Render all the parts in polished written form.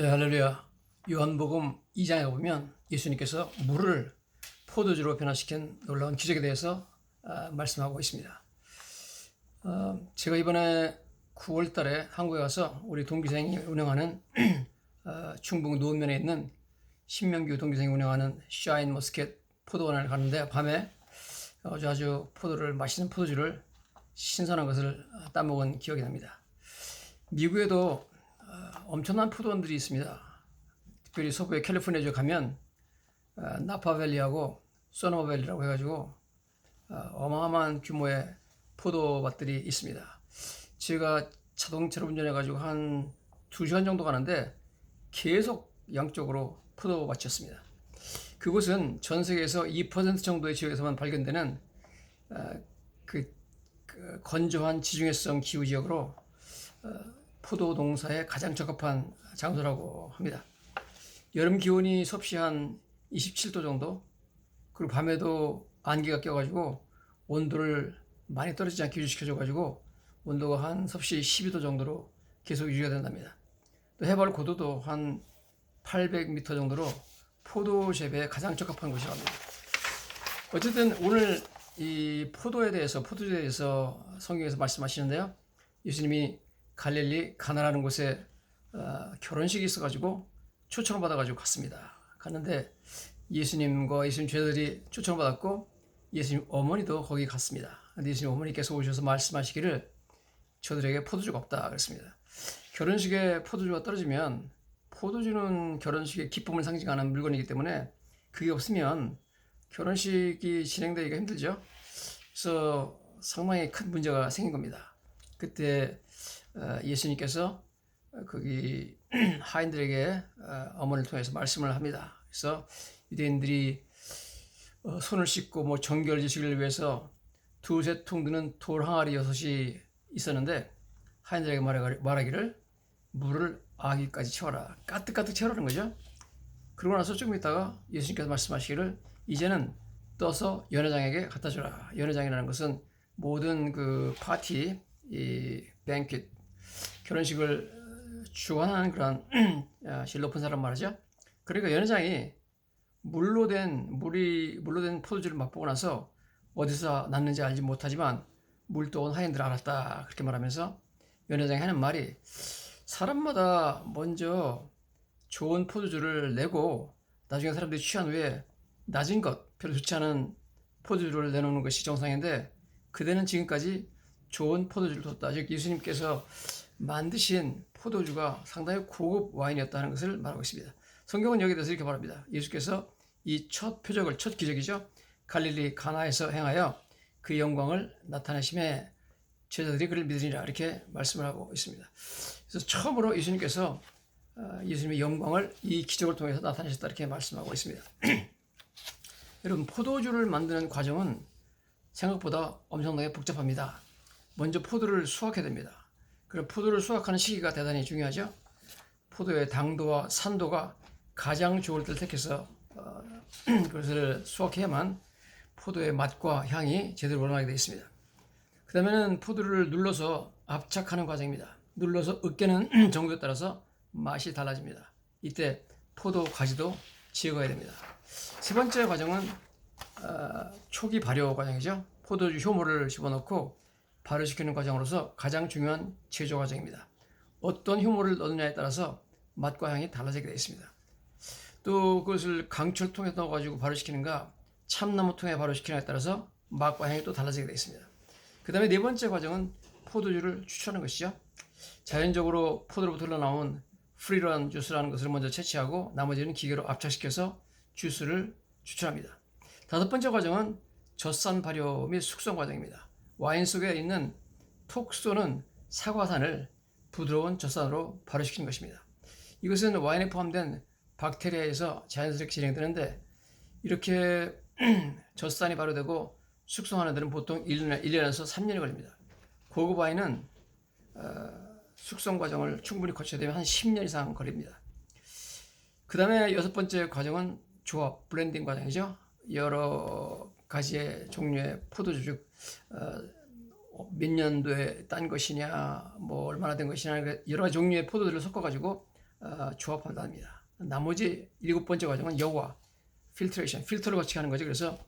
네, 할렐루야. 요한복음 2장에 보면 예수님께서 물을 포도주로 변화시킨 놀라운 기적에 대해서 말씀하고 있습니다. 제가 이번에 9월 달에 한국에 가서 우리 동기생이 운영하는 충북 노원면에 있는 신명규 동기생이 운영하는 샤인 머스켓 포도원을 가는데, 밤에 아주 포도를 맛있는 포도주를 신선한 것을 따먹은 기억이 납니다. 미국에도 엄청난 포도원들이 있습니다. 특별히 서부의 캘리포니아주 가면 나파밸리하고 소노마밸리라고 해가지고 어마어마한 규모의 포도밭들이 있습니다. 제가 자동차로 운전해가지고 한 2시간 정도 가는데 계속 양쪽으로 포도밭이었습니다. 그곳은 전 세계에서 2% 정도의 지역에서만 발견되는 그 건조한 지중해성 기후 지역으로 포도 농사에 가장 적합한 장소라고 합니다. 여름 기온이 섭씨 한 27도 정도, 그리고 밤에도 안개가 껴가지고 온도를 많이 떨어지지 않게 유지시켜줘가지고 온도가 한 섭씨 12도 정도로 계속 유지가 된답니다. 또 해발 고도도 한 800m 정도로 포도 재배에 가장 적합한 곳이라고 합니다. 어쨌든 오늘 이 포도주에 대해서 성경에서 말씀하시는데요. 예수님이 갈릴리 가나라는 곳에 결혼식이 있어가지고 초청을 받아가지고 갔습니다. 갔는데 예수님과 예수님 제자들이 초청을 받았고 예수님 어머니도 거기 갔습니다. 근데 예수님 어머니께서 오셔서 말씀하시기를 저들에게 포도주가 없다 그랬습니다. 결혼식에 포도주가 떨어지면, 포도주는 결혼식의 기쁨을 상징하는 물건이기 때문에 그게 없으면 결혼식이 진행되기가 힘들죠. 그래서 상당히 큰 문제가 생긴 겁니다. 그때 예수님께서 거기 하인들에게 어머니를 통해서 말씀을 합니다. 그래서 유대인들이 손을 씻고 뭐 정결 지식을 위해서 두세 통 드는 돌 항아리 6이 있었는데, 하인들에게 말하기를 물을 아기까지 채워라, 가득가득 채우라는 거죠. 그러고 나서 조금 있다가 예수님께서 말씀하시기를 이제는 떠서 연회장에게 갖다 주라. 연회장이라는 것은 모든 그 파티, 이 뱅킷, 결혼식을 주관하는 그런 질 높은 사람 말이죠. 그러니까 연회장이 물로 된 포도주를 맛보고 나서 어디서 났는지 알지 못하지만 물도 온 하인들 알았다, 그렇게 말하면서 연회장이 하는 말이, 사람마다 먼저 좋은 포도주를 내고 나중에 사람들이 취한 후에 낮은 것, 별로 좋지 않은 포도주를 내놓는 것이 정상인데 그대는 지금까지 좋은 포도주를 뒀다. 즉 예수님께서 만드신 포도주가 상당히 고급 와인이었다는 것을 말하고 있습니다. 성경은 여기에 대해서 이렇게 말합니다. 예수께서 이 첫 표적을, 첫 기적이죠, 갈릴리 가나에서 행하여 그 영광을 나타내심에 제자들이 그를 믿으리라, 이렇게 말씀을 하고 있습니다. 그래서 처음으로 예수님께서 예수님의 영광을 이 기적을 통해서 나타내셨다, 이렇게 말씀하고 있습니다. 여러분, 포도주를 만드는 과정은 생각보다 엄청나게 복잡합니다. 먼저 포도를 수확해야 됩니다. 그럼 포도를 수확하는 시기가 대단히 중요하죠. 포도의 당도와 산도가 가장 좋을 때를 택해서 그것을 수확해야만 포도의 맛과 향이 제대로 우러나게 되어 있습니다. 그 다음에는 포도를 눌러서 압착하는 과정입니다. 눌러서 으깨는 정도에 따라서 맛이 달라집니다. 이때 포도 가지도 지어가야 됩니다. 세 번째 과정은 초기 발효 과정이죠. 포도주 효모를 집어넣고 발효시키는 과정으로서 가장 중요한 제조 과정입니다. 어떤 효모를 넣느냐에 따라서 맛과 향이 달라지게 되어 있습니다. 또 그것을 강철 통에 넣어가지고 발효시키는가, 참나무 통에 발효시키느냐에 따라서 맛과 향이 또 달라지게 되어 있습니다. 그 다음에 네 번째 과정은 포도주를 추출하는 것이죠. 자연적으로 포도로부터 흘러나온 프리런 주스라는 것을 먼저 채취하고 나머지는 기계로 압착시켜서 주스를 추출합니다. 다섯 번째 과정은 젖산 발효 및 숙성 과정입니다. 와인 속에 있는 톡 쏘는 사과산을 부드러운 젖산으로 발효시키는 것입니다. 이것은 와인에 포함된 박테리아에서 자연스럽게 진행되는데, 이렇게 젖산이 발효되고 숙성하는 데는 보통 1년에서 3년이 걸립니다. 고급 와인은 숙성 과정을 충분히 거쳐야 되면 한 10년 이상 걸립니다. 그 다음에 여섯 번째 과정은 조합, 블렌딩 과정이죠. 여러 가지의 종류의 포도주, 즉 몇 년도에 딴 것이냐, 뭐 얼마나 된 것이냐, 여러 가지 종류의 포도들을 섞어가지고 조합한답니다. 나머지 7번째 과정은 여과, 필터레이션, 필터를 거치게 하는 거죠. 그래서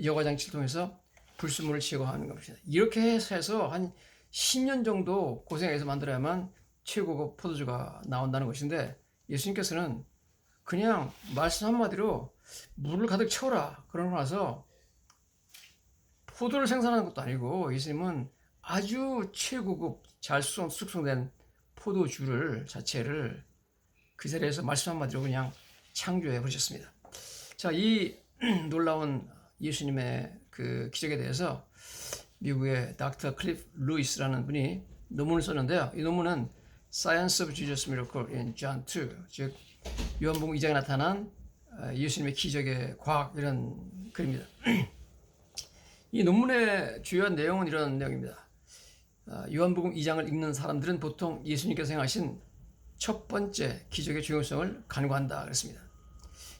여과 장치를 통해서 불순물을 제거하는 겁니다. 이렇게 해서 한 10년 정도 고생해서 만들어야만 최고급 포도주가 나온다는 것인데, 예수님께서는 그냥 말씀 한마디로 물을 가득 채워라 그러고 나서 포도를 생산하는 것도 아니고, 예수님은 아주 최고급 잘 숙성된 포도주를 자체를 그 자리에서 말씀 한마디로 그냥 창조해 버리셨습니다. 자, 이 놀라운 예수님의 그 기적에 대해서 미국의 닥터 클리프 루이스라는 분이 논문을 썼는데요. 이 논문은 Science of Jesus Miracle in John 2, 즉 요한복음 2장에 나타난 예수님의 기적의 과학, 이런 글입니다. 이 논문의 주요한 내용은 이런 내용입니다. 요한복음 2장을 읽는 사람들은 보통 예수님께서 행하신 첫 번째 기적의 중요성을 간과한다 그랬습니다.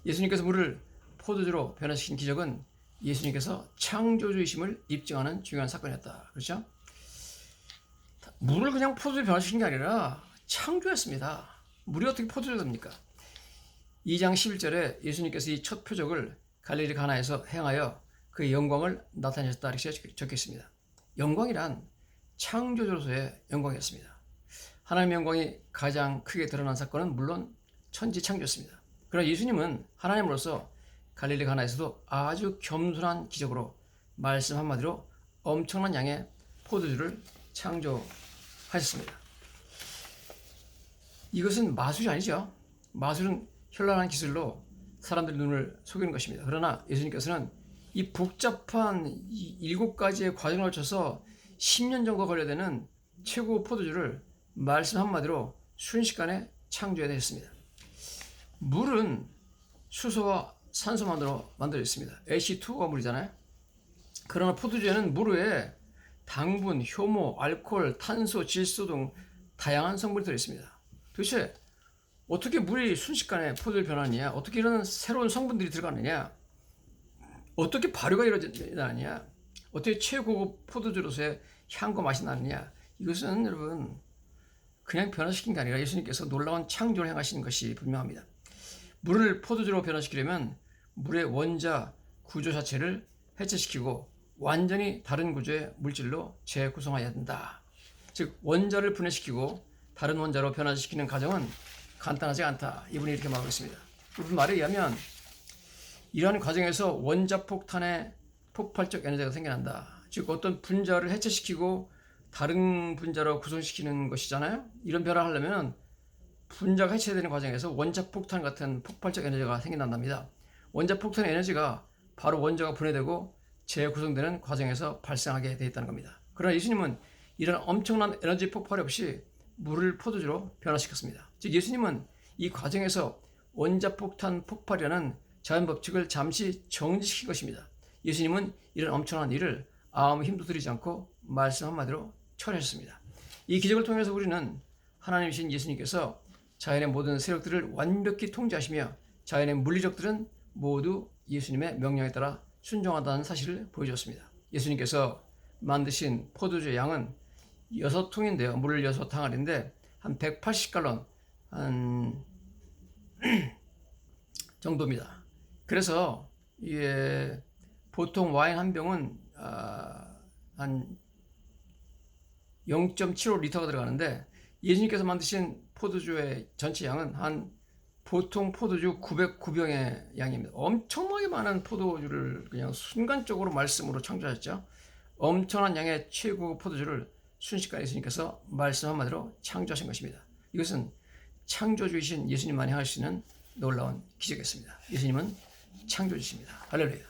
예수님께서 물을 포도주로 변화시킨 기적은 예수님께서 창조주이심을 입증하는 중요한 사건이었다. 그렇죠? 물을 그냥 포도주로 변화시킨 게 아니라 창조했습니다. 물이 어떻게 포도주가 됩니까? 2장 11절에 예수님께서 이 첫 표적을 갈릴리 가나에서 행하여 그의 영광을 나타내셨다 이렇게 적혀 있습니다. 영광이란 창조주로서의 영광이었습니다. 하나님의 영광이 가장 크게 드러난 사건은 물론 천지창조였습니다. 그러나 예수님은 하나님으로서 갈릴리 가나에서도 아주 겸손한 기적으로 말씀 한마디로 엄청난 양의 포도주를 창조하셨습니다. 이것은 마술이 아니죠. 마술은 현란한 기술로 사람들의 눈을 속이는 것입니다. 그러나 예수님께서는 이 복잡한 7가지의 과정을 거쳐서 10년 정도 걸려되는 최고 포도주를 말씀 한마디로 순식간에 창조해내셨습니다. 물은 수소와 산소만으로 만들어져 있습니다. H2O가 물이잖아요. 그러나 포도주에는 물 외에 당분, 효모, 알코올, 탄소, 질소 등 다양한 성분이 들어있습니다. 도대체 어떻게 물이 순식간에 포도주로 변하느냐? 어떻게 이런 새로운 성분들이 들어가느냐? 어떻게 발효가 일어나느냐? 어떻게 최고급 포도주로서의 향과 맛이 나느냐? 이것은 여러분 그냥 변화시킨 게 아니라 예수님께서 놀라운 창조를 행하신 것이 분명합니다. 물을 포도주로 변화시키려면 물의 원자 구조 자체를 해체시키고 완전히 다른 구조의 물질로 재구성해야 된다. 즉 원자를 분해시키고 다른 원자로 변화시키는 과정은 간단하지 않다. 이분이 이렇게 말하고 있습니다. 이분 말에 의하면 이러한 과정에서 원자폭탄의 폭발적 에너지가 생겨난다. 즉 어떤 분자를 해체시키고 다른 분자로 구성시키는 것이잖아요. 이런 변화를 하려면 분자가 해체되는 과정에서 원자폭탄 같은 폭발적 에너지가 생겨난답니다. 원자폭탄 에너지가 바로 원자가 분해되고 재구성되는 과정에서 발생하게 되어 있다는 겁니다. 그러나 예수님은 이런 엄청난 에너지 폭발 없이 물을 포도주로 변화시켰습니다. 즉 예수님은 이 과정에서 원자폭탄 폭발이라는 자연법칙을 잠시 정지시킨 것입니다. 예수님은 이런 엄청난 일을 아무 힘도 들이지 않고 말씀 한마디로 처리하셨습니다. 이 기적을 통해서 우리는 하나님이신 예수님께서 자연의 모든 세력들을 완벽히 통제하시며 자연의 물리적들은 모두 예수님의 명령에 따라 순종한다는 사실을 보여주었습니다. 예수님께서 만드신 포도주의 양은 6통인데요. 물 6항아리인데 한 180갈론 한 정도입니다. 그래서 이게 보통 와인 한 병은 한 0.75리터가 들어가는데 예수님께서 만드신 포도주의 전체 양은 한 보통 포도주 909병의 양입니다. 엄청나게 많은 포도주를 그냥 순간적으로 말씀으로 창조하셨죠. 엄청난 양의 최고 포도주를 순식간에 예수님께서 말씀 한마디로 창조하신 것입니다. 이것은 창조주이신 예수님만이 할 수 있는 놀라운 기적이었습니다. 예수님은 창조주십니다. 할렐루야.